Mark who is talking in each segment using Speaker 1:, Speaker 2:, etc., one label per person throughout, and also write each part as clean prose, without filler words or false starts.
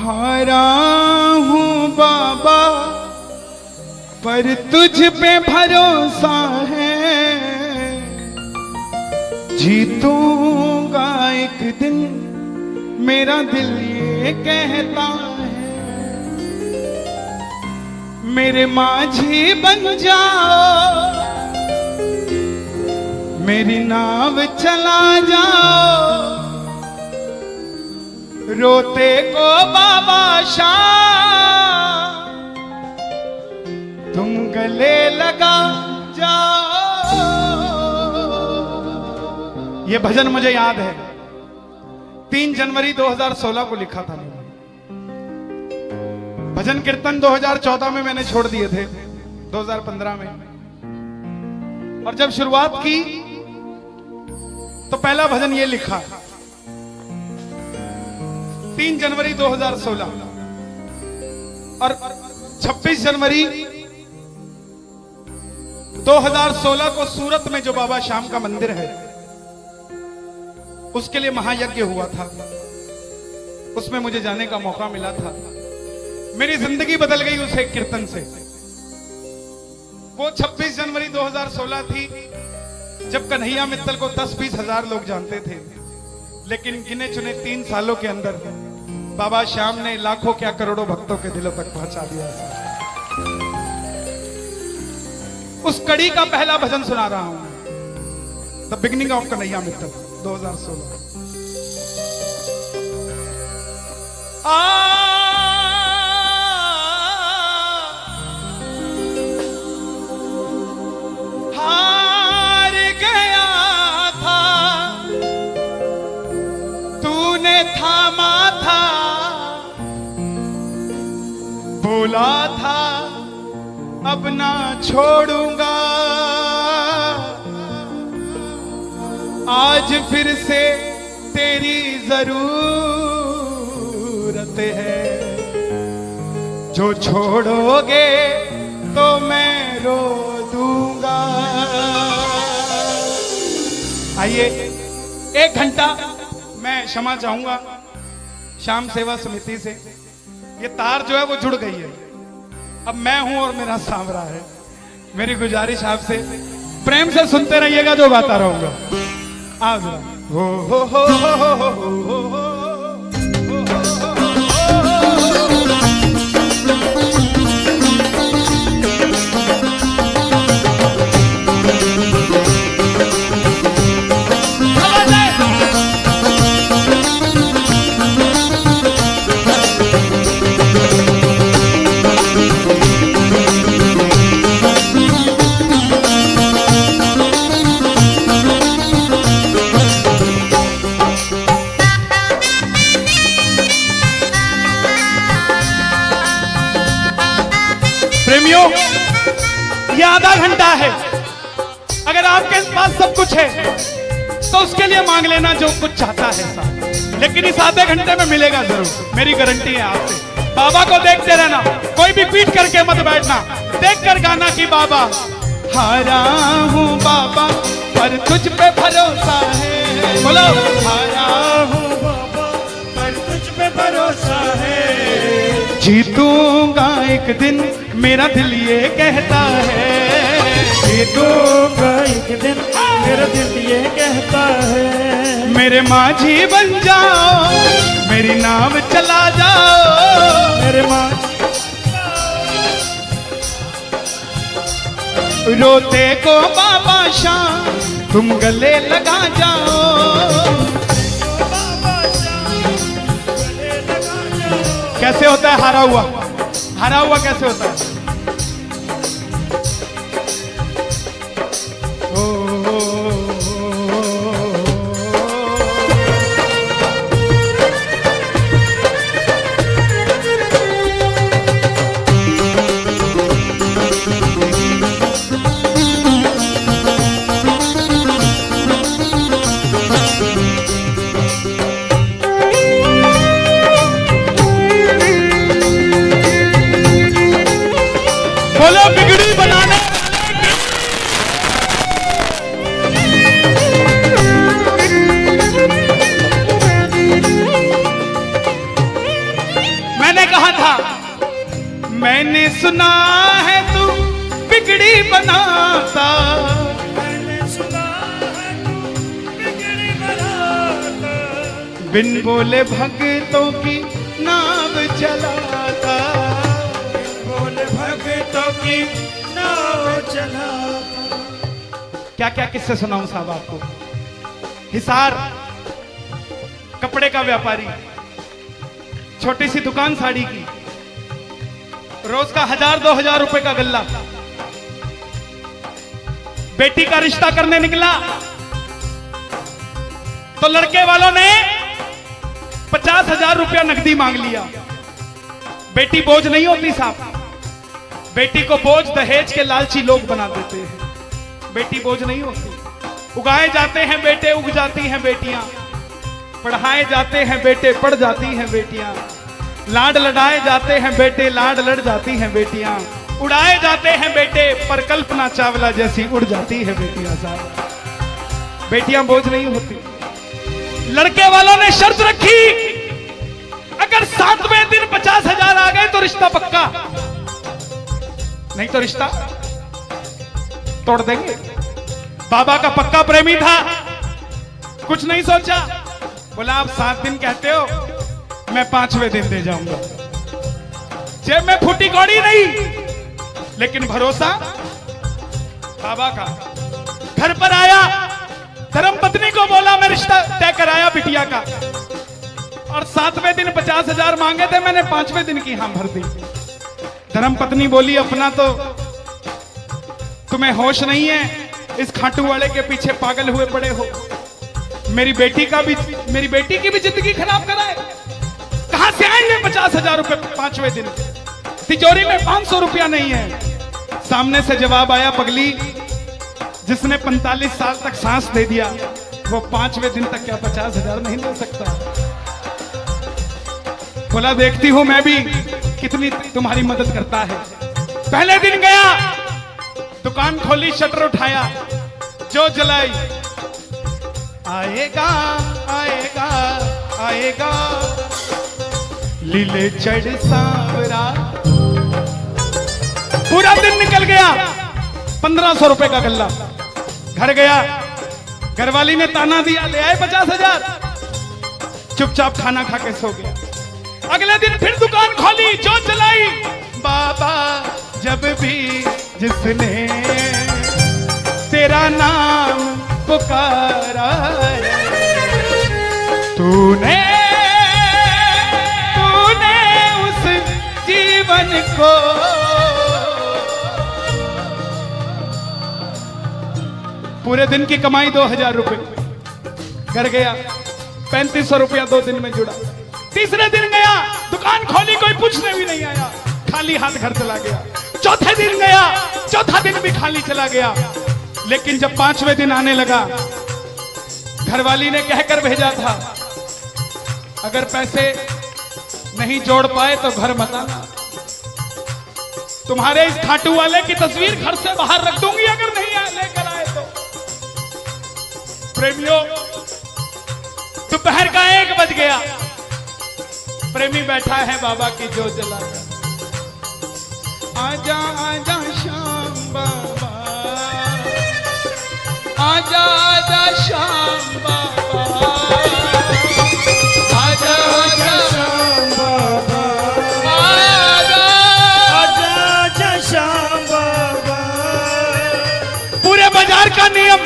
Speaker 1: हारा हूँ बाबा पर तुझ पे भरोसा है, जीतूंगा एक दिन मेरा दिल ये कहता है। मेरे माझी बन जाओ, मेरी नाव चला जाओ, रोते को बाबा शाम तुम गले लगा जाओ। ये भजन मुझे याद है, 3 जनवरी 2016 को लिखा था मैंने। भजन कीर्तन 2014 में मैंने छोड़ दिए थे, 2015 में। और जब शुरुआत की तो पहला भजन ये लिखा 3 जनवरी 2016। और 26 जनवरी 2016 को सूरत में जो बाबा श्याम का मंदिर है उसके लिए महायज्ञ हुआ था, उसमें मुझे जाने का मौका मिला था। मेरी जिंदगी बदल गई उस एक कीर्तन से। वो 26 जनवरी 2016 थी जब कन्हैया मित्तल को 10-20 हजार लोग जानते थे, लेकिन गिने चुने 3 सालों के अंदर बाबा श्याम ने लाखों क्या करोड़ों भक्तों के दिलों तक पहुंचा दिया। उस कड़ी का पहला भजन सुना रहा हूं, the beginning of Kanhaiya Mittal 2016। हार गया था तूने थामा था, बोला था अब ना छोड़ूंगा, आज फिर से तेरी जरूरत है, जो छोड़ोगे तो मैं रो दूंगा। आइए 1 घंटा मैं क्षमा चाहूंगा श्याम सेवा समिति से। ये तार जो है वो जुड़ गई है, अब मैं हूं और मेरा सांवरा है। मेरी गुजारिश आपसे प्रेम से सुनते रहिएगा, जो गाता रहूंगा। आज हो हो हो हो हो हो हो हो। प्रेमियों, ये आधा घंटा है। अगर आपके पास सब कुछ है तो उसके लिए मांग लेना जो कुछ चाहता है साहब, लेकिन इस आधे घंटे में मिलेगा जरूर, मेरी गारंटी है आपसे। बाबा को देखते रहना, कोई भी पीट करके मत बैठना, देख कर गाना कि बाबा हारा हूँ बाबा पर तुझ पे भरोसा है। बोलो हारा हूँ बाबा पर तुझ पे भरोसा है, जीतूंगा एक दिन मेरा दिल ये कहता है, जीतूंगा एक दिन मेरा दिल ये कहता है। मेरे माझी बन जाओ, मेरी नाव चला जाओ, मेरे माझी रोते को बाबा शाम तुम गले लगा जाओ। कैसे होता है हारा हुआ? हारा हुआ कैसे होता है? था, मैंने सुना है तू बिगड़ी बनाता,
Speaker 2: मैंने सुना है तू बिगड़ी बनाता,
Speaker 1: बिन बोले भक्तों की नाव चलाता,
Speaker 2: बोले भक्तों की नाव चलाता।
Speaker 1: क्या क्या किस्से सुनाऊं साहब आपको। हिसार कपड़े का व्यापारी, छोटी सी दुकान साड़ी की, रोज का 1000-2000 रुपए का गल्ला। बेटी का रिश्ता करने निकला तो लड़के वालों ने 50,000 रुपया नकदी मांग लिया। बेटी बोझ नहीं होती साहब, बेटी को बोझ दहेज के लालची लोग बना देते हैं। बेटी बोझ नहीं होती, उगाए जाते हैं बेटे, उग जाती हैं बेटियां, पढ़ाए जाते हैं बेटे, पढ़ जाती हैं बेटियां, लाड लड़ाए जाते हैं बेटे, लाड लड़ जाती हैं बेटियां, उड़ाए जाते हैं बेटे, पर कल्पना चावला जैसी उड़ जाती है बेटियां। साहब बेटियां बोझ नहीं होती। लड़के वालों ने शर्त रखी, अगर 7वें दिन 50,000 आ गए तो रिश्ता पक्का, नहीं तो रिश्ता तोड़ देंगे। बाबा का पक्का प्रेमी था, कुछ नहीं सोचा, बोला आप 7 दिन कहते हो, मैं 5वें दिन दे जाऊंगा। जेब में फूटी कौड़ी नहीं, लेकिन भरोसा बाबा का। घर पर आया, धर्मपत्नी को बोला मैं रिश्ता तय कराया बिटिया का, और 7वें दिन 50,000 मांगे थे, मैंने 5वें दिन की हां भर दी। धर्मपत्नी बोली अपना तो तुम्हें होश नहीं है, इस खाटू वाले के पीछे पागल हुए पड़े हो, मेरी बेटी की भी जिंदगी खराब कराए। कहां से आएंगे 50,000 रुपए 5वें दिन, तिजोरी में 500 रुपया नहीं है। सामने से जवाब आया, पगली जिसने 45 साल तक सांस दे दिया वो 5वें दिन तक क्या 50,000 नहीं ले सकता। बोला देखती हूं मैं भी कितनी तुम्हारी मदद करता है। पहले दिन गया, दुकान खोली, शटर उठाया, जो जलाई, आएगा आएगा आएगा लीले चढ़ सांवरा। पूरा दिन निकल गया, 1500 रुपए का गल्ला। घर गया, घरवाली ने ताना दिया, ले आए 50,000, चुपचाप खाना खा के सो गया। अगले दिन फिर दुकान खोली, जो चलाई, बाबा जब भी जिसने तेरा नाम पुकारा तूने उस जीवन को पूरे दिन की कमाई 2000 रुपए। घर गया, 3500 रुपया 2 दिन में जुड़ा। तीसरे दिन गया, दुकान खोली, कोई पूछने भी नहीं आया, खाली हाथ घर चला गया। चौथे दिन गया, चौथा दिन भी खाली चला गया। लेकिन जब 5वें दिन आने लगा, घरवाली ने कहकर भेजा था, अगर पैसे नहीं जोड़ पाए तो घर मत आना, तुम्हारे इस खाटू वाले की तस्वीर घर से बाहर रख दूंगी अगर नहीं लेकर आए तो। प्रेमियों, दोपहर का 1 बज गया, प्रेमी बैठा है बाबा की जोत जलाकर। आजा आजा श्याम बाबा, आजा आजा श्याम बाबा, आजा आजा
Speaker 2: श्याम बाबा,
Speaker 1: आजा
Speaker 2: आजा आजा श्याम बाबा।
Speaker 1: पूरे बाजार का नियम,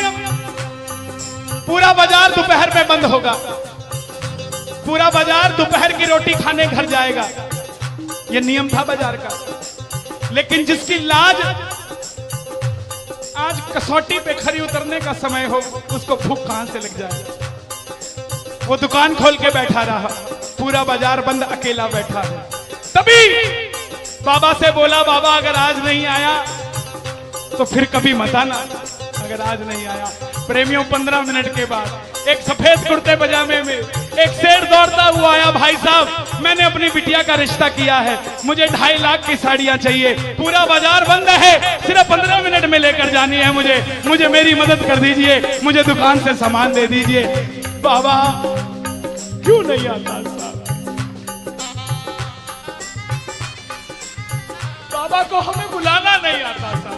Speaker 1: पूरा बाजार दोपहर में बंद होगा, पूरा बाजार दोपहर की रोटी खाने घर जाएगा। यह नियम था बाजार का। लेकिन जिसकी लाज आज कसौटी पे खरी उतरने का समय हो, उसको भूख कहां से लग जाए। वो दुकान खोल के बैठा रहा, पूरा बाजार बंद, अकेला बैठा है। तभी बाबा से बोला, बाबा अगर आज नहीं आया तो फिर कभी मत आना, अगर आज नहीं आया। प्रेमियों, 15 मिनट के बाद एक सफेद कुर्ते पजामे में एक शेर दौड़ता हुआ आया, भाई साहब मैंने अपनी बिटिया का रिश्ता किया है, मुझे 2.5 लाख की साड़ियां चाहिए, पूरा बाजार बंद है, सिर्फ 15 मिनट में लेकर जानी है मुझे मेरी मदद कर दीजिए, मुझे दुकान से सामान दे दीजिए। बाबा क्यों नहीं आता साहब? बाबा को हमें बुलाना नहीं आता था।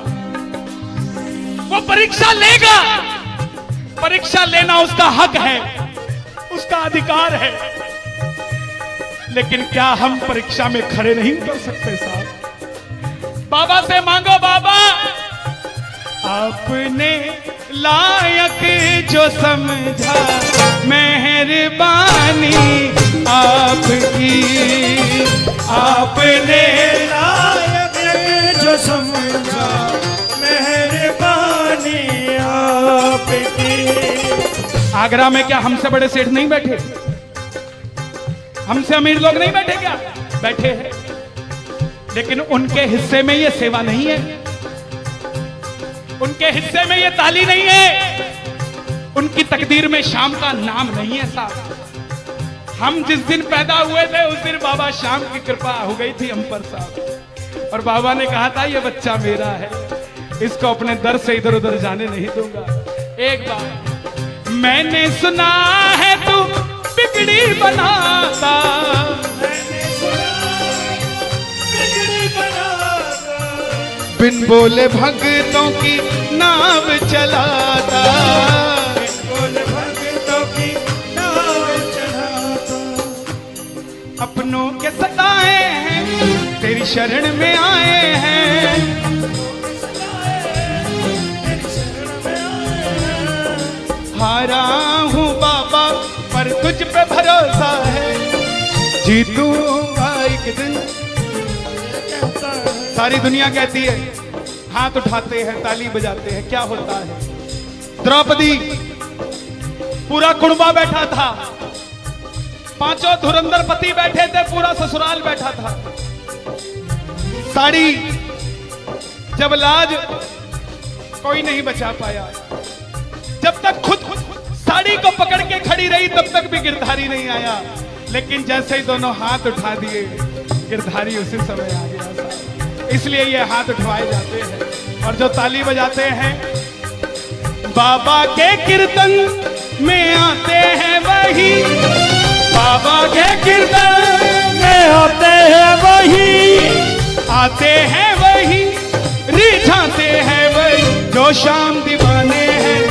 Speaker 1: वो परीक्षा लेगा, परीक्षा लेना उसका हक है, उसका अधिकार है, लेकिन क्या हम परीक्षा में खड़े नहीं कर सकते साहब? बाबा से मांगो, बाबा आपने लायक जो समझा, मेहरबानी आपकी,
Speaker 2: आपने लायक जो समझा, मेहरबानी आपकी।
Speaker 1: आगरा में क्या हमसे बड़े सेठ नहीं बैठे? हमसे अमीर लोग नहीं बैठे क्या? बैठे हैं, लेकिन उनके हिस्से में ये सेवा नहीं है, उनके हिस्से में ये ताली नहीं है, उनकी तकदीर में शाम का नाम नहीं है साहब। हम जिस दिन पैदा हुए थे उस दिन बाबा शाम की कृपा हो गई थी हम पर साहब, और बाबा ने कहा था ये बच्चा मेरा है, इसको अपने दर से इधर उधर जाने नहीं दूंगा। एक बार मैंने सुना है तू बिगड़ी बनाता, बिन बोले भक्तों की नाव चलाता,
Speaker 2: बिन बोले भक्तों की नाव चलाता।
Speaker 1: अपनों के सताए हैं तेरी शरण में आए हैं, हारा हूँ बाबा पर तुझ पे भरोसा है, जीतूंगा एक दिन। सारी दुनिया कहती है, हाथ उठाते हैं, ताली बजाते हैं, क्या होता है? द्रौपदी पूरा कुणबा बैठा था, पांचों धुरंधर पति बैठे थे, पूरा ससुराल बैठा था। साड़ी जब लाज कोई नहीं बचा पाया, जब तक खुद साड़ी को पकड़ के खड़ी रही तब तक भी गिरधारी नहीं आया, लेकिन जैसे ही दोनों हाथ उठा दिए गिरधारी उसी समय आ गया। इसलिए ये हाथ उठवाए जाते हैं, और जो ताली बजाते हैं बाबा के कीर्तन में आते हैं वही, बाबा के कीर्तन में आते हैं वही, आते हैं वही, रिझाते हैं वही, जो शाम दीवाने हैं,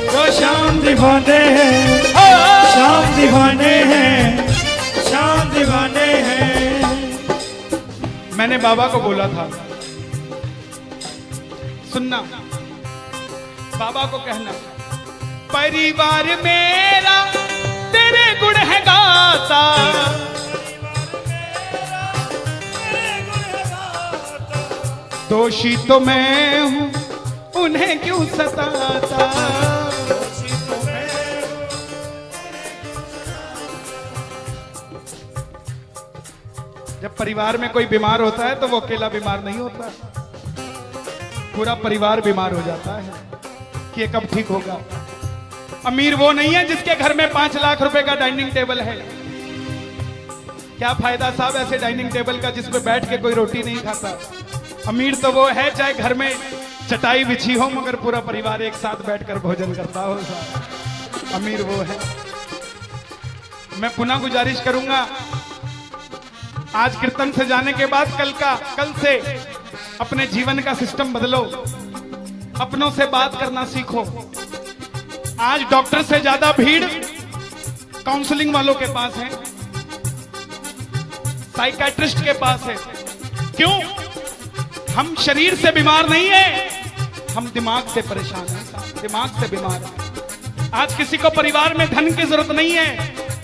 Speaker 1: जो शाम
Speaker 2: दीवाने हैं, शाम दीवाने हैं, शाम दीवाने हैं।
Speaker 1: मैंने बाबा को बोला था, सुनना, बाबा को कहना, परिवार मेरा तेरे गुण है गाता, दोषी तो मैं हूं उन्हें क्यों सताता। जब परिवार में कोई बीमार होता है तो वो अकेला बीमार नहीं होता, पूरा परिवार बीमार हो जाता है कि ये कब ठीक होगा। अमीर वो नहीं है जिसके घर में 5 लाख रुपए का डाइनिंग टेबल है। क्या फायदा साहब ऐसे डाइनिंग टेबल का जिस पे बैठ के कोई रोटी नहीं खाता। अमीर तो वो है चाहे घर में चटाई बिछी हो मगर पूरा परिवार एक साथ बैठकर भोजन करता हो साहब, अमीर वो है। मैं पुनः गुजारिश करूंगा, आज कीर्तन से जाने के बाद कल से अपने जीवन का सिस्टम बदलो, अपनों से बात करना सीखो। आज डॉक्टर से ज्यादा भीड़ काउंसलिंग वालों के पास है, साइकियाट्रिस्ट के पास है। क्यों? हम शरीर से बीमार नहीं है, हम दिमाग से परेशान हैं, दिमाग से बीमार हैं। आज किसी को परिवार में धन की जरूरत नहीं है,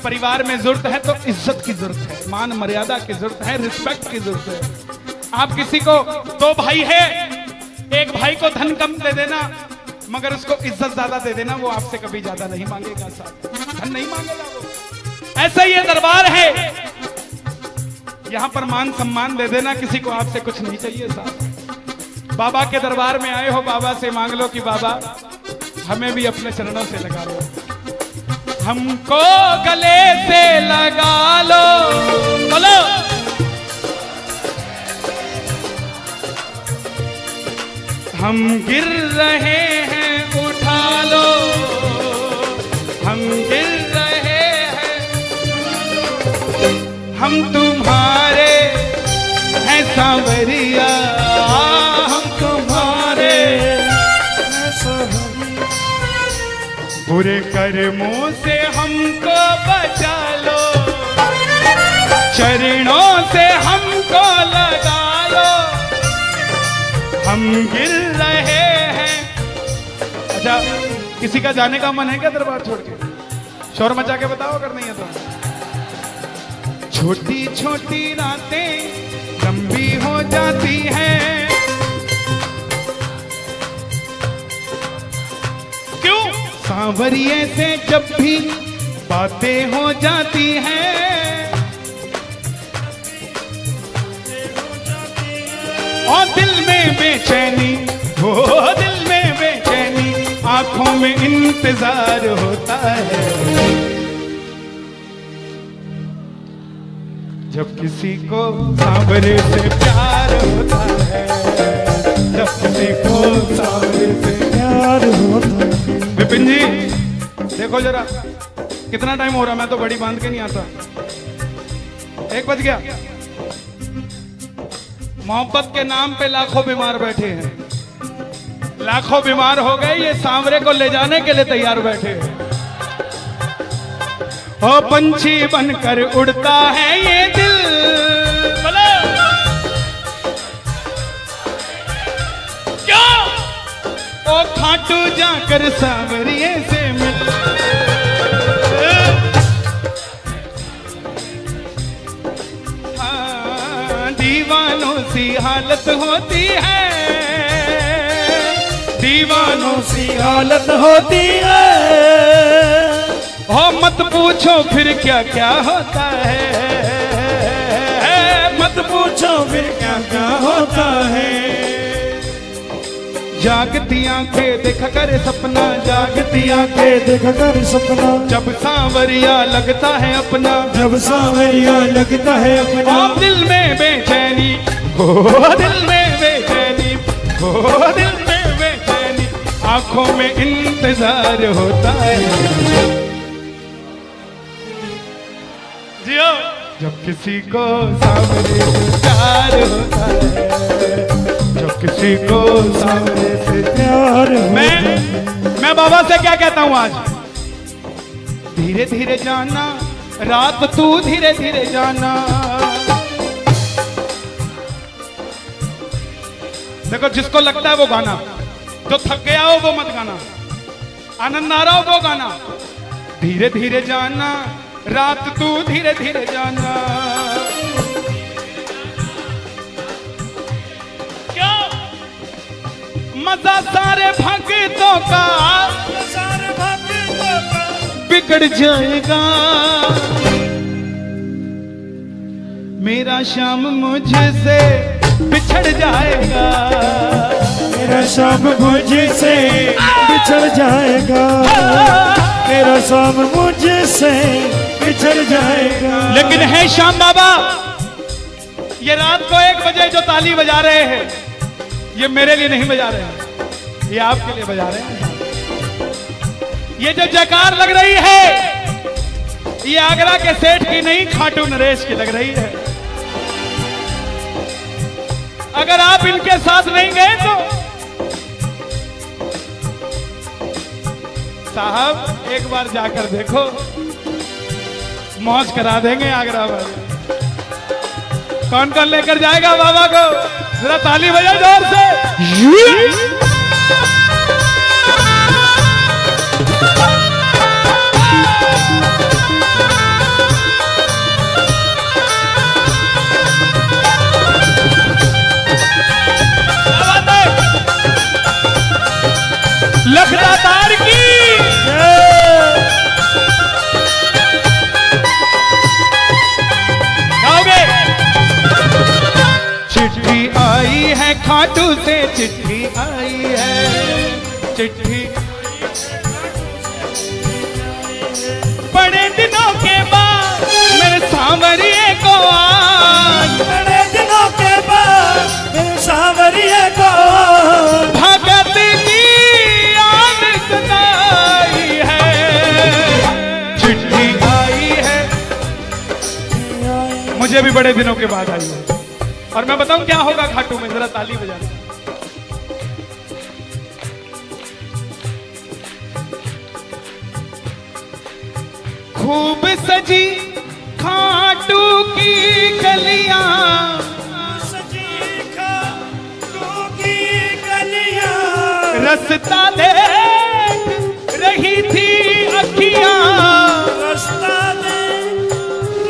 Speaker 1: परिवार में जरूरत है तो इज्जत की जरूरत है, मान मर्यादा की जरूरत है, रिस्पेक्ट की जरूरत है। आप किसी को 2 भाई है, एक भाई को धन कम दे देना मगर उसको इज्जत ज्यादा दे देना, वो आपसे कभी ज्यादा नहीं मांगेगा साहब, धन नहीं मांगेगा वो। ऐसा ही ये दरबार है, यहां पर मान सम्मान दे देना, किसी को आपसे कुछ नहीं चाहिए साहब। बाबा के दरबार में आए हो, बाबा से मांग लो कि बाबा हमें भी अपने चरणों से लगा लो, हमको गले से लगा लो, बोलो हम गिर रहे हैं उठा लो, हम गिर रहे हैं, हम तुम्हारे हैं सांवरिया। बुरे कर्मों से हमको बचा लो, चरणों से हमको लगा लो, हम गिर रहे हैं। अच्छा, किसी का जाने का मन है क्या दरबार छोड़ के? शोर मचा के बताओ अगर नहीं है तो। छोटी छोटी रातें लंबी हो जाती हैं, क्यों? सांवरिये से जब भी बातें हो जाती हैं, और दिल में बेचैनी, वो दिल में बेचैनी, आंखों में इंतजार होता है। जब किसी को सांवरे से प्यार होता है, जब किसी को सांवरे से
Speaker 2: प्यार होता है।
Speaker 1: विपिन जी देखो जरा कितना टाइम हो रहा, मैं तो बड़ी बांध के नहीं आता। 1 बज गया। मोहब्बत के नाम पे लाखों बीमार बैठे हैं, लाखों बीमार हो गए, ये सांवरे को ले जाने के लिए तैयार बैठे हैं। ओ पंछी बनकर उड़ता है ये दिल, बोलो क्या? ओ खाटू जाकर सांवरिये से मिल, दीवानों सी हालत होती है, दीवानों सी
Speaker 2: हालत होती है।
Speaker 1: हो मत पूछो फिर क्या क्या होता है, मत पूछो फिर क्या क्या होता है। जागती आंखें देखा कर सपना, जागती आंखें
Speaker 2: देखा कर सपना,
Speaker 1: जब सांवरिया लगता है अपना,
Speaker 2: जब सांवरिया लगता है अपना।
Speaker 1: और दिल में बेचैनी, हो दिल में बेचैनी, हो दिल में बेचैनी, आंखों में इंतजार होता है। जियो जब किसी को सांवरे से प्यार होता है, जब किसी को सांवरे से
Speaker 2: प्यार होता है।
Speaker 1: मैं बाबा से क्या कहता हूं आज? धीरे धीरे जाना, रात तू धीरे धीरे जाना। देखो जिसको लगता है वो गाना, जो थक गया हो वो मत गाना, आनंद आ रहा हो वो गाना। धीरे धीरे जाना, रात तू धीरे धीरे जाना। क्या मजा सारे भक्तों का,
Speaker 2: सारे भक्तों का
Speaker 1: बिगड़ जाएगा। मेरा श्याम मुझसे बिछड़ जाएगा,
Speaker 2: मेरा शाम मुझसे बिछड़ जाएगा, मेरा शाम मुझसे बिछड़ जाएगा।
Speaker 1: लेकिन है श्याम बाबा, ये रात को 1 बजे जो ताली बजा रहे हैं, ये मेरे लिए नहीं बजा रहे हैं, ये आपके लिए बजा रहे हैं। ये जो जयकार लग रही है, ये आगरा के सेठ की नहीं, खाटू नरेश की लग रही है। अगर आप इनके साथ नहीं गए तो साहब एक बार जाकर देखो, मौज करा देंगे आगरा वाले। कौन कौन लेकर जाएगा बाबा को? जरा ताली बजाओ जोर से। लखदातार की गाओगे? चिट्ठी आई है खाटू से, चिट्ठी आई है, चिट्ठी बड़े दिनों के बाद मेरे सांवरिये को आज,
Speaker 2: बड़े दिनों के बाद मेरे सांवरिये को
Speaker 1: भगत की याद सताई है। चिट्ठी आई है, मुझे भी बड़े दिनों के बाद आई है। और मैं बताऊं क्या होगा खाटू में, जरा ताली बजाना। खूब सजी खाटू की गलियां,
Speaker 2: सजी खाटू की गलियां,
Speaker 1: रास्ता देख रही थी अखियां,
Speaker 2: रास्ता देख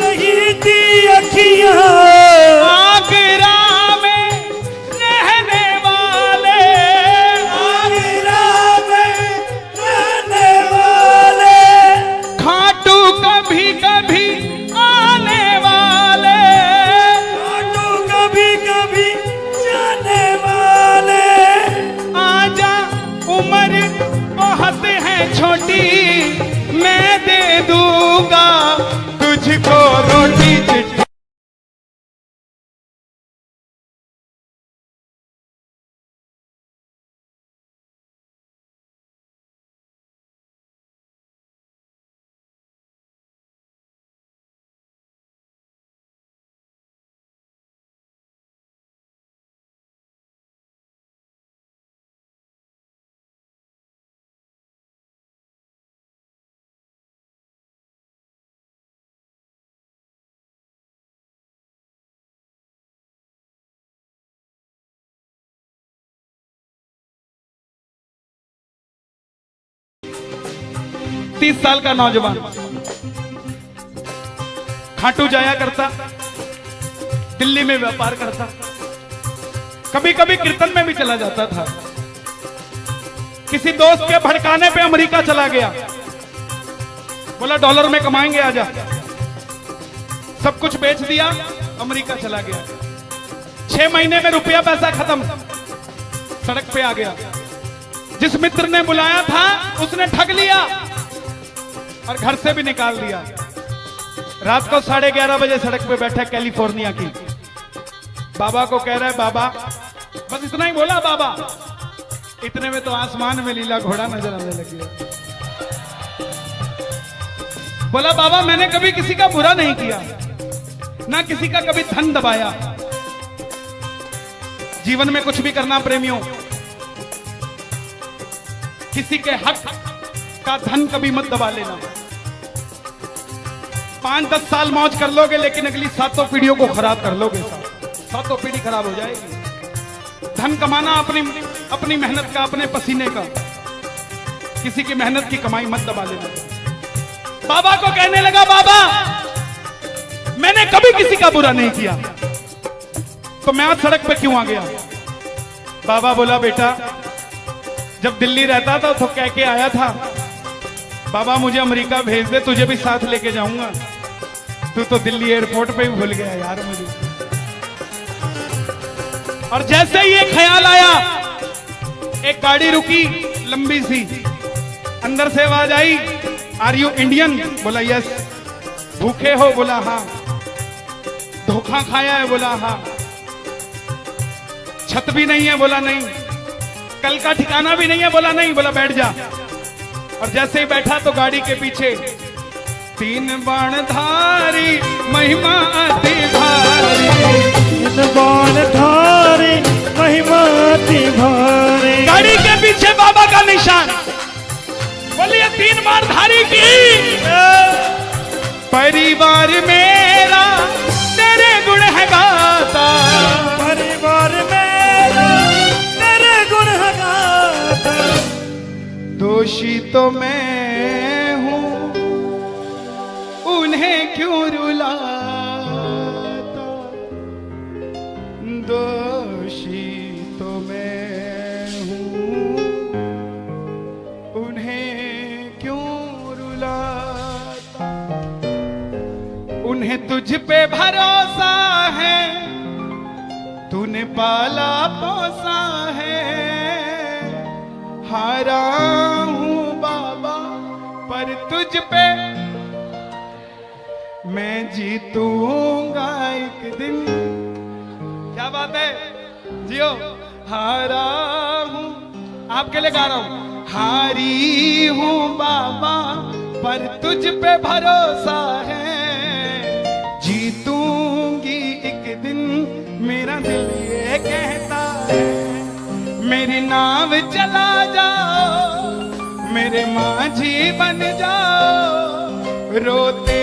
Speaker 2: रही थी अखियां,
Speaker 1: आगरा में रहने वाले,
Speaker 2: आगरा में रहने वाले,
Speaker 1: खाटू कभी कभी आने वाले,
Speaker 2: खाटू कभी कभी जाने वाले,
Speaker 1: आजा उम्र बहुत है छोटी, मैं दे दूंगा तुझको रोटी चिट्ठी। तीस साल का नौजवान खाटू जाया करता, दिल्ली में व्यापार करता, कभी कभी कीर्तन में भी चला जाता था। किसी दोस्त के भड़काने पे अमेरिका चला गया, बोला डॉलर में कमाएंगे आजा, सब कुछ बेच दिया, अमेरिका चला गया। 6 महीने में रुपया पैसा खत्म, सड़क पे आ गया। जिस मित्र ने बुलाया था उसने ठग लिया और घर से भी निकाल दिया। रात को 11:30 बजे सड़क पे बैठा कैलिफोर्निया की, बाबा को कह रहा है बाबा, बस इतना ही बोला बाबा, इतने में तो आसमान में लीला घोड़ा नजर आने लगी। बोला बाबा मैंने कभी किसी का बुरा नहीं किया, ना किसी का कभी धन दबाया। जीवन में कुछ भी करना प्रेमियों, किसी के हक का धन कभी मत दबा लेना। 5-10 साल मौज कर लोगे लेकिन अगली 7 पीढ़ियों को खराब कर लोगे। 7 पीढ़ी खराब हो जाएगी। धन कमाना अपनी मेहनत का, अपने पसीने का, किसी की मेहनत की कमाई मत दबा लेना। बाबा को कहने लगा बाबा मैंने कभी किसी का बुरा नहीं किया, तो मैं आज सड़क पे क्यों आ गया? बाबा बोला बेटा जब दिल्ली रहता था तो कह के आया था बाबा मुझे अमेरिका भेज दे, तुझे भी साथ लेके जाऊंगा। तू तो दिल्ली एयरपोर्ट पे ही भूल गया यार मुझे। और जैसे ही ये ख्याल आया, एक गाड़ी रुकी लंबी सी, अंदर से आवाज आई आर यू इंडियन? बोला यस। भूखे हो? बोला हाँ। धोखा खाया है? बोला हाँ। छत भी नहीं है? बोला नहीं। कल का ठिकाना भी नहीं है? बोला नहीं। बोला बैठ जा। और जैसे ही बैठा तो गाड़ी के पीछे 3 बाणधारी महिमा अति भारी,
Speaker 2: 3 बाणधारी महिमा अति भारी।
Speaker 1: गाड़ी के पीछे बाबा का निशान। बोलिए 3 बाणधारी की। परिवार मेरा तेरे गुण है गाता,
Speaker 2: परिवार मेरा तेरे गुण है गाता।
Speaker 1: दोषी तो मैं हूं उन्हें क्यों रुलाता, दोषी तो मैं हूं उन्हें क्यों रुलाता। उन्हें तुझ पे भरोसा है, तूने पाला पोसा है। हारा हूं बाबा पर तुझ पे मैं जीतूंगा एक दिन। क्या बात है, जियो। हारा हूं, आपके लिए गा रहा हूं। हारी हूं बाबा पर तुझ पे भरोसा है, जीतूंगी एक दिन मेरा दिल ये कहता है। मेरी नाव चला जाओ, मेरे माझी बन जाओ, रोते